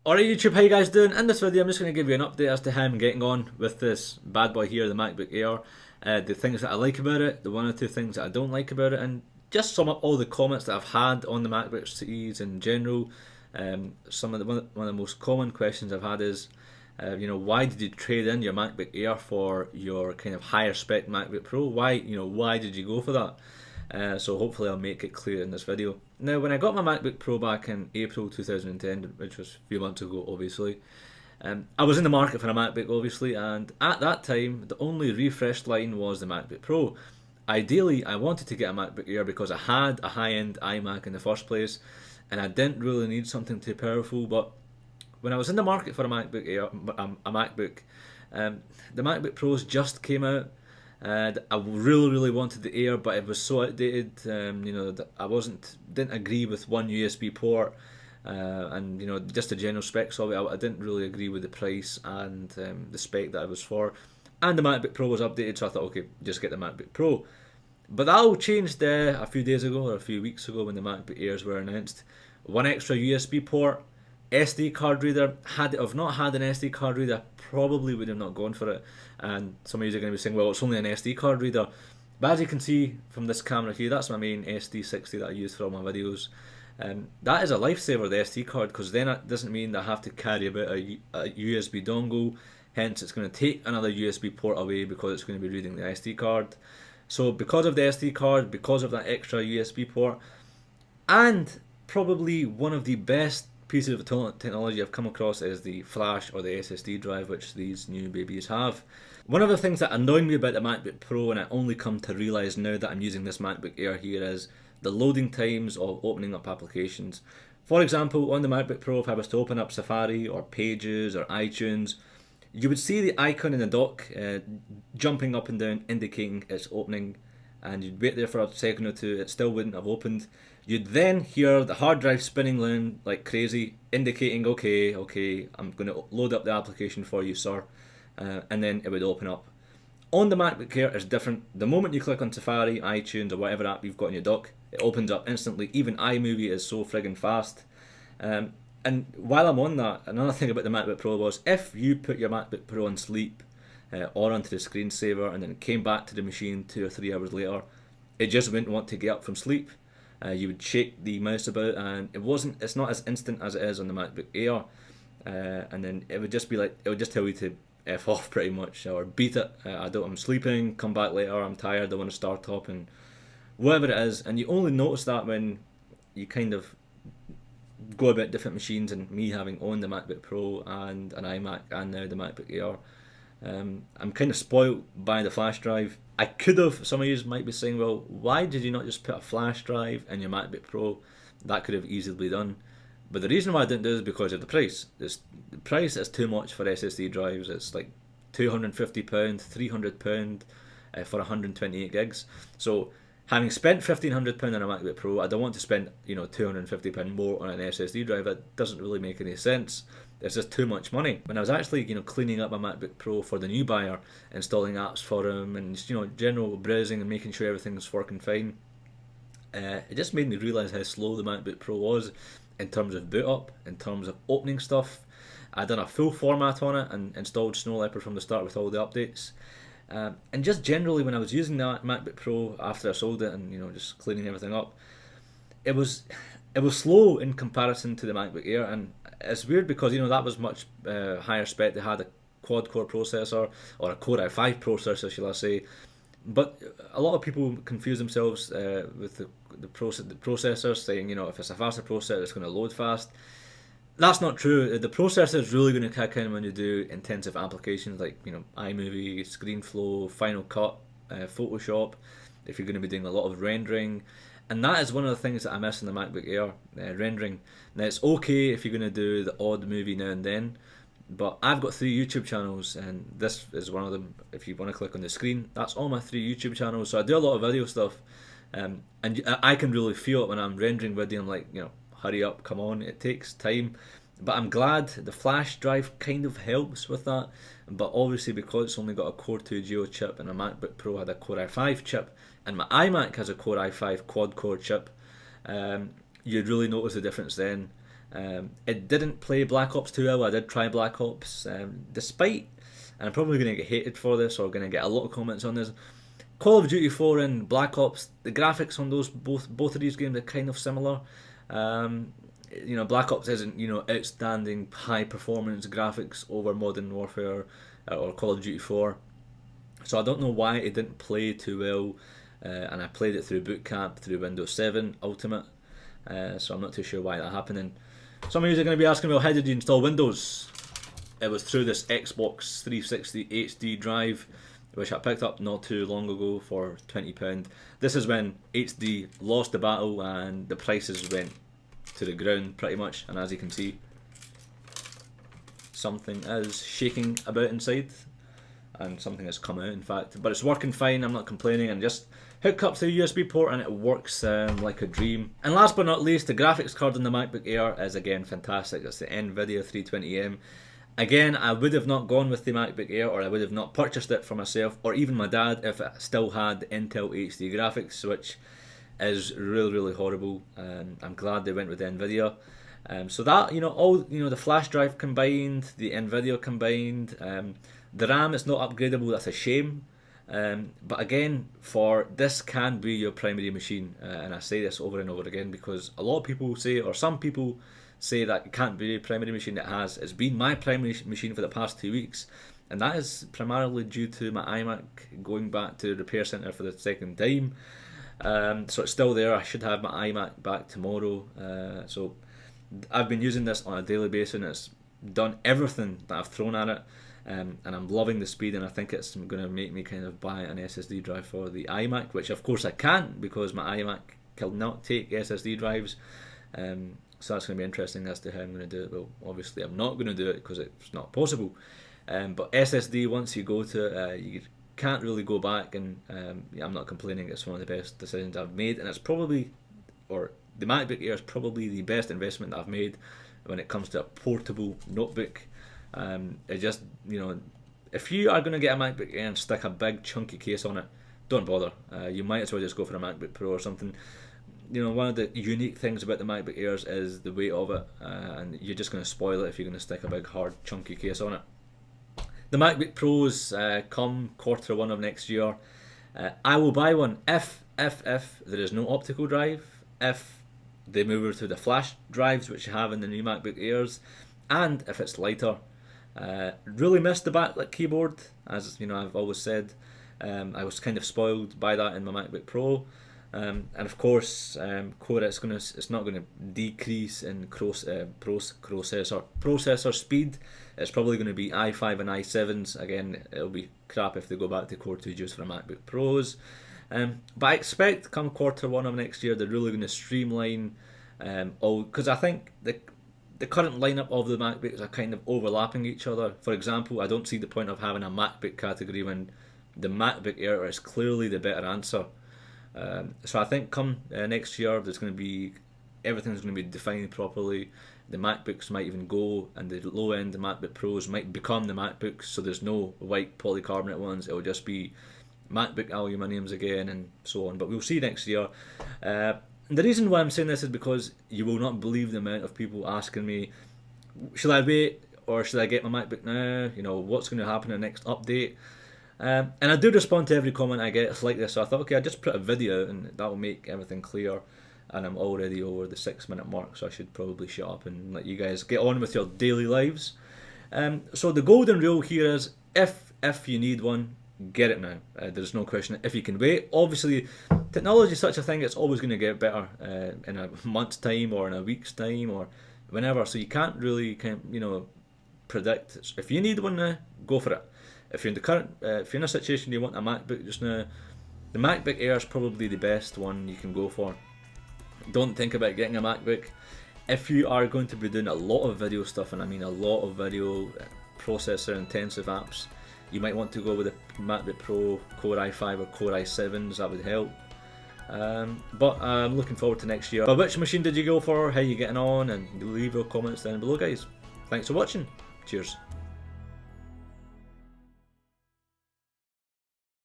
Alright YouTube, how you guys doing? In this video I'm just going to give you an update as to how I'm getting on with this bad boy here, the MacBook Air. The things that I like about it, the one or two things that I don't like about it, and just sum up all the comments that I've had on the MacBook series in general. One of the most common questions I've had is, why did you trade in your MacBook Air for your kind of higher spec MacBook Pro? Why did you go for that? So hopefully I'll make it clear in this video. Now, when I got my MacBook Pro back in April 2010, which was a few months ago obviously, I was in the market for a MacBook obviously, and at that time the only refreshed line was the MacBook Pro. Ideally I wanted to get a MacBook Air because I had a high-end iMac in the first place and I didn't really need something too powerful, but when I was in the market for a MacBook Air, a MacBook, the MacBook Pros just came out. I really wanted the Air, but it was so outdated. I didn't agree with one USB port, and just the general specs of it. I didn't really agree with the price and the spec that it was for. And the MacBook Pro was updated, so I thought, okay, just get the MacBook Pro. But that all changed a few days ago or a few weeks ago when the MacBook Airs were announced. One extra USB port, SD card reader. Had it have not had an SD card reader, I probably would have not gone for it. And some of you are going to be saying, well, it's only an SD card reader. But as you can see from this camera here, that's my main SD60 that I use for all my videos. That is a lifesaver, the SD card, because then it doesn't mean that I have to carry about a USB dongle. Hence, it's going to take another USB port away because it's going to be reading the SD card. So because of the SD card, because of that extra USB port, and probably one of the best pieces of technology I've come across is the flash or the SSD drive, which these new babies have. One of the things that annoyed me about the MacBook Pro, and I only come to realise now that I'm using this MacBook Air here, is the loading times of opening up applications. For example, on the MacBook Pro, if I was to open up Safari or Pages or iTunes, you would see the icon in the dock jumping up and down indicating it's opening, and you'd wait there for a second or two, it still wouldn't have opened. You'd then hear the hard drive spinning around like crazy, indicating, okay, I'm going to load up the application for you, sir, and then it would open up. On the MacBook Air, it's different. The moment you click on Safari, iTunes, or whatever app you've got in your dock, it opens up instantly. Even iMovie is so friggin' fast. And while I'm on that, another thing about the MacBook Pro was if you put your MacBook Pro on sleep or onto the screensaver and then came back to the machine 2 or 3 hours later, it just wouldn't want to get up from sleep. You would shake the mouse about, and it's not as instant as it is on the MacBook Air. And then it would just be like, it would just tell you to F off pretty much, or beat it. I'm sleeping, come back later, I'm tired, I want to start up, and whatever it is. And you only notice that when you kind of go about different machines, and me having owned the MacBook Pro and an iMac and now the MacBook Air, I'm kind of spoiled by the flash drive. I could have, some of you might be saying, well, why did you not just put a flash drive in your MacBook Pro? That could have easily been done. But the reason why I didn't do it is because of the price. The price is too much for SSD drives. It's like £250, £300 for 128 gigs. So having spent £1,500 on a MacBook Pro, I don't want to spend £250 more on an SSD drive. That doesn't really make any sense. It's just too much money. When I was actually cleaning up my MacBook Pro for the new buyer, installing apps for him, and general browsing and making sure everything's working fine, it just made me realise how slow the MacBook Pro was in terms of boot up, in terms of opening stuff. I done a full format on it and installed Snow Leopard from the start with all the updates. And just generally, when I was using that MacBook Pro after I sold it and just cleaning everything up, it was slow in comparison to the MacBook Air. And it's weird because that was much higher spec. They had a quad core processor, or a Core i5 processor, shall I say. But a lot of people confuse themselves with the processors, saying if it's a faster processor, it's going to load fast. That's not true. The processor is really going to kick in when you do intensive applications like iMovie, ScreenFlow, Final Cut, Photoshop. If you're going to be doing a lot of rendering, and that is one of the things that I miss in the MacBook Air, rendering. Now it's okay if you're going to do the odd movie now and then, but I've got 3 YouTube channels, and this is one of them. If you want to click on the screen, that's all my 3 YouTube channels. So I do a lot of video stuff, and I can really feel it when I'm rendering video. I'm like, hurry up, come on, it takes time. But I'm glad the flash drive kind of helps with that. But obviously, because it's only got a Core 2 Duo chip and a MacBook Pro had a Core i5 chip, and my iMac has a Core i5 quad core chip, you'd really notice the difference then. It didn't play Black Ops 2 well. I did try Black Ops, despite, and I'm probably going to get hated for this or going to get a lot of comments on this, Call of Duty 4 and Black Ops, the graphics on those both of these games are kind of similar. You know, Black Ops isn't, you know, outstanding high performance graphics over Modern Warfare or Call of Duty 4. So I don't know why it didn't play too well, and I played it through Boot Camp, through Windows 7 Ultimate, so I'm not too sure why that happened. And some of you are going to be asking, well, how did you install Windows? It was through this Xbox 360 HD drive, which I picked up not too long ago for £20. This is when HD lost the battle and the prices went to the ground pretty much, and as you can see, something is shaking about inside, and something has come out in fact, but it's working fine. I'm not complaining, and just hook up to the USB port and it works like a dream. And last but not least, the graphics card on the MacBook Air is again fantastic. It's the NVIDIA 320M. Again, I would have not gone with the MacBook Air, or I would have not purchased it for myself or even my dad if it still had the Intel HD graphics, which is really horrible. I'm glad they went with the NVIDIA. So that, you know, all, you know, the flash drive combined, the NVIDIA combined, the RAM is not upgradable. That's a shame. But again, for this can be your primary machine, and I say this over and over again because a lot of people say, or some people say, that it can't be a primary machine. It has. It's been my primary machine for the past 2 weeks, and that is primarily due to my iMac going back to the repair centre for the second time. So it's still there. I should have my iMac back tomorrow. So I've been using this on a daily basis, and it's done everything that I've thrown at it. And I'm loving the speed, and I think it's going to make me kind of buy an SSD drive for the iMac, which of course I can't because my iMac cannot take SSD drives. So that's going to be interesting as to how I'm going to do it. Well, obviously I'm not going to do it because it's not possible. But SSD, once you go to it, you can't really go back, and I'm not complaining. It's one of the best decisions I've made, and it's probably, or the MacBook Air is probably the best investment that I've made when it comes to a portable notebook. It just, you know, if you are going to get a MacBook Air and stick a big chunky case on it, don't bother. You might as well just go for a MacBook Pro or something. You know, one of the unique things about the MacBook Airs is the weight of it, and you're just going to spoil it if you're going to stick a big hard chunky case on it. The MacBook Pros come Q1 of next year. I will buy one if there is no optical drive, if they move over to the flash drives which you have in the new MacBook Airs, and if it's lighter. Really missed the backlit keyboard, as you know I've always said. I was kind of spoiled by that in my MacBook Pro, and of course, Core, it's not going to decrease in processor speed. It's probably going to be i5 and i7s. Again, it'll be crap if they go back to Core 2 just for MacBook Pros. But I expect come Q1 of next year they're really going to streamline all, because I think the current lineup of the MacBooks are kind of overlapping each other. For example, I don't see the point of having a MacBook category when the MacBook Air is clearly the better answer. So I think come next year, there's going to be, everything's going to be defined properly. The MacBooks might even go, and the low end, the MacBook Pros might become the MacBooks. So there's no white polycarbonate ones. It will just be MacBook aluminiums again, and so on. But we'll see next year. The reason why I'm saying this is because you will not believe the amount of people asking me, should I wait or should I get my MacBook now? You know, what's going to happen in the next update? And I do respond to every comment I get like this, so I thought, okay, I'll just put a video and that will make everything clear. And I'm already over the 6-minute mark, so I should probably shut up and let you guys get on with your daily lives. So the golden rule here is, if you need one, get it now. There's no question. If you can wait, obviously technology is such a thing, it's always going to get better in a month's time or in a week's time or whenever, so you can't really predict. If you need one now, go for it. If you're in a situation you want a MacBook just now, the MacBook Air is probably the best one you can go for. Don't think about getting a MacBook. If you are going to be doing a lot of video stuff, and I mean a lot of video processor intensive apps, you might want to go with a MacBook Pro, Core i5 or Core i7s, that would help. But I'm looking forward to next year. But which machine did you go for? How are you getting on? And leave your comments down below, guys. Thanks for watching. Cheers.